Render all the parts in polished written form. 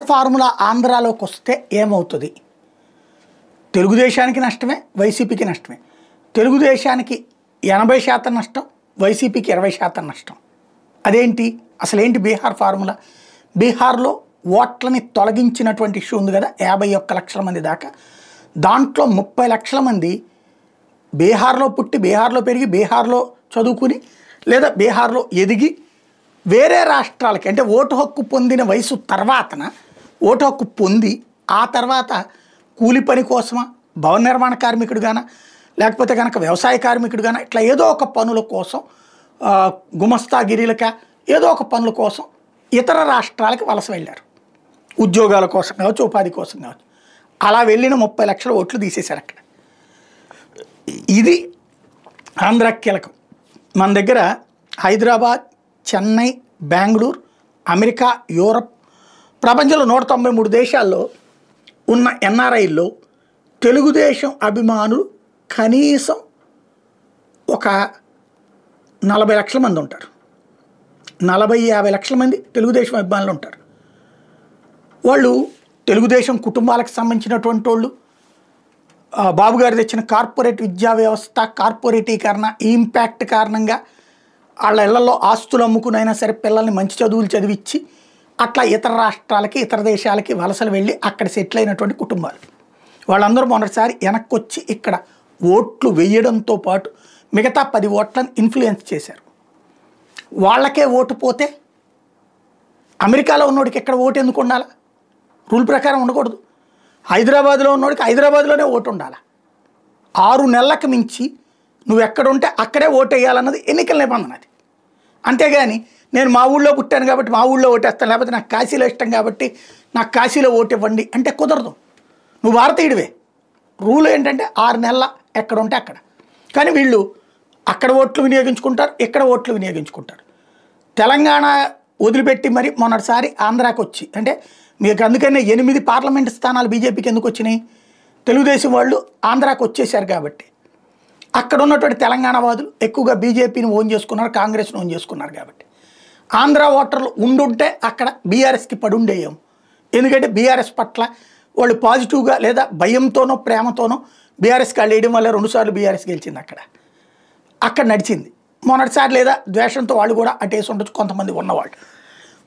Formula ఆంధ్రాలోకి వస్తే ఏమవుతుంది? తెలుగుదేశానికి నష్టమే, వైసీపీకి నష్టమే. తెలుగుదేశానికి 80% నష్టం, వైసీపీకి 20% నష్టం. అదేంటి? అసలేంటి బీహార్ ఫార్ములా? బీహార్లో ఓట్లని తొలగించినటువంటి ఇష్యూ ఉంది కదా, 51 లక్షల మంది దాకా. దాంట్లో 30 లక్షల మంది బీహార్లో పుట్టి, బీహార్లో పెరిగి, బీహార్లో చదువుకుని, లేదా బీహార్లో ఎదిగి వేరే రాష్ట్రాలకి అంటే ఓటు హక్కు పొందిన వయసు తర్వాతన ఓటు హక్కు పొంది ఆ తర్వాత కూలి పని కోసమా, భవన నిర్మాణ కార్మికుడుగానా, లేకపోతే కనుక వ్యవసాయ కార్మికుడుగానా, ఇట్లా ఏదో ఒక పనుల కోసం, గుమస్తాగిరీలక ఏదో ఒక పనుల కోసం ఇతర రాష్ట్రాలకి వలస వెళ్ళారు. ఉద్యోగాల కోసం కావచ్చు, ఉపాధి కోసం కావచ్చు. అలా వెళ్ళిన 30 లక్షల ఓట్లు తీసేశారు అక్కడ. ఇది ఆంధ్ర కీలకం. మన దగ్గర హైదరాబాద్, చెన్నై, బెంగళూరు, అమెరికా, యూరప్, ప్రపంచంలో 193 దేశాల్లో ఉన్న ఎన్ఆర్ఐల్లో తెలుగుదేశం అభిమానులు కనీసం ఒక 40 లక్షల మంది ఉంటారు. 40-50 లక్షల మంది తెలుగుదేశం అభిమానులు ఉంటారు. వాళ్ళు తెలుగుదేశం కుటుంబాలకు సంబంధించినటువంటి వాళ్ళు, బాబు గారు తెచ్చిన కార్పొరేట్ విద్యా వ్యవస్థ, కార్పొరేటీకరణ, ఈ ఇంపాక్ట్ కారణంగా వాళ్ళ ఇళ్లలో ఆస్తులు అమ్ముకునైనా సరే పిల్లల్ని మంచి చదువులు చదివించి అట్లా ఇతర రాష్ట్రాలకి, ఇతర దేశాలకి వలసలు వెళ్ళి అక్కడ సెటిల్ అయినటువంటి కుటుంబాలు. వాళ్ళందరూ మొదటిసారి వెనక్కి వచ్చి ఇక్కడ ఓట్లు వేయడంతో పాటు మిగతా 10 ఓట్లను ఇన్ఫ్లుయెన్స్ చేశారు. వాళ్ళకే ఓటు పోతే అమెరికాలో ఉన్నోడికి ఎక్కడ ఓటు ఎందుకు ఉండాలి? రూల్ ప్రకారం ఉండకూడదు. హైదరాబాద్లో ఉన్నోడికి హైదరాబాద్లోనే ఓటు ఉండాలి. 6 నెలలకు మించి నువ్వు ఎక్కడుంటే అక్కడే ఓటు వేయాలన్నది ఎన్నికల నిబంధన. అది అంతేగాని నేను మా ఊళ్ళో పుట్టాను కాబట్టి మా ఊళ్ళో ఓటేస్తాను, లేకపోతే నాకు కాశీలో ఇష్టం కాబట్టి నాకు కాశీలో ఓటు ఇవ్వండి అంటే కుదరదు. నువ్వు భారతీయుడివే. రూల్ ఏంటంటే 6 నెలల ఎక్కడ ఉంటే అక్కడ. కానీ వీళ్ళు అక్కడ ఓట్లు వినియోగించుకుంటారు, ఇక్కడ ఓట్లు వినియోగించుకుంటారు. తెలంగాణ వదిలిపెట్టి మరి మొన్నటిసారి ఆంధ్రాకి వచ్చి, అంటే మీకు అందుకనే 8 పార్లమెంటు స్థానాలు బీజేపీకి ఎందుకు వచ్చినాయి? తెలుగుదేశం వాళ్ళు ఆంధ్రాకి వచ్చేసారు కాబట్టి. అక్కడ ఉన్నటువంటి తెలంగాణ వాదులు ఎక్కువగా బీజేపీని ఓన్ చేసుకున్నారు, కాంగ్రెస్ని ఓన్ చేసుకున్నారు కాబట్టి. ఆంధ్ర ఓటర్లు ఉండుంటే అక్కడ బీఆర్ఎస్కి పడుండేయం. ఎందుకంటే బీఆర్ఎస్ పట్ల వాళ్ళు పాజిటివ్గా లేదా భయంతోనో ప్రేమతోనో బీఆర్ఎస్కి వాళ్ళు వేయడం వల్ల 2 సార్లు బీఆర్ఎస్ గెలిచింది. అక్కడ నడిచింది. మొన్నటిసారి లేదా ద్వేషంతో వాళ్ళు కూడా అటేసి ఉండొచ్చు కొంతమంది ఉన్నవాళ్ళు.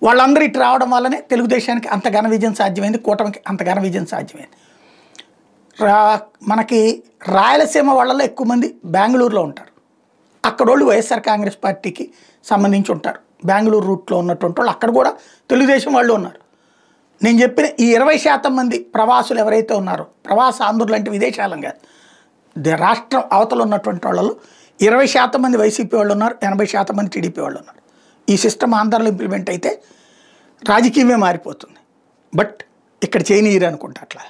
వాళ్ళందరూ ఇటు రావడం వల్లనే తెలుగుదేశానికి అంత ఘన విజయం సాధ్యమైంది, కూటమికి అంత ఘన విజయం సాధ్యమైంది. మనకి రాయలసీమ వాళ్ళలో ఎక్కువ మంది బెంగళూరులో ఉంటారు. అక్కడ వాళ్ళు వైఎస్ఆర్ కాంగ్రెస్ పార్టీకి సంబంధించి ఉంటారు. బెంగళూరు రూట్లో ఉన్నటువంటి వాళ్ళు అక్కడ కూడా తెలుగుదేశం వాళ్ళు ఉన్నారు. నేను చెప్పిన ఈ 20% మంది ప్రవాసులు ఎవరైతే ఉన్నారో, ప్రవాస ఆంధ్రులు అంటే విదేశాలం కాదు, రాష్ట్రం అవతల ఉన్నటువంటి వాళ్ళలో 20% మంది వైసీపీ వాళ్ళు ఉన్నారు, 80% మంది టీడీపీ వాళ్ళు ఉన్నారు. ఈ సిస్టమ్ ఆంధ్రాలో ఇంప్లిమెంట్ అయితే రాజకీయమే మారిపోతుంది. బట్ ఇక్కడ చేయనీయరు అనుకుంటా అట్లా.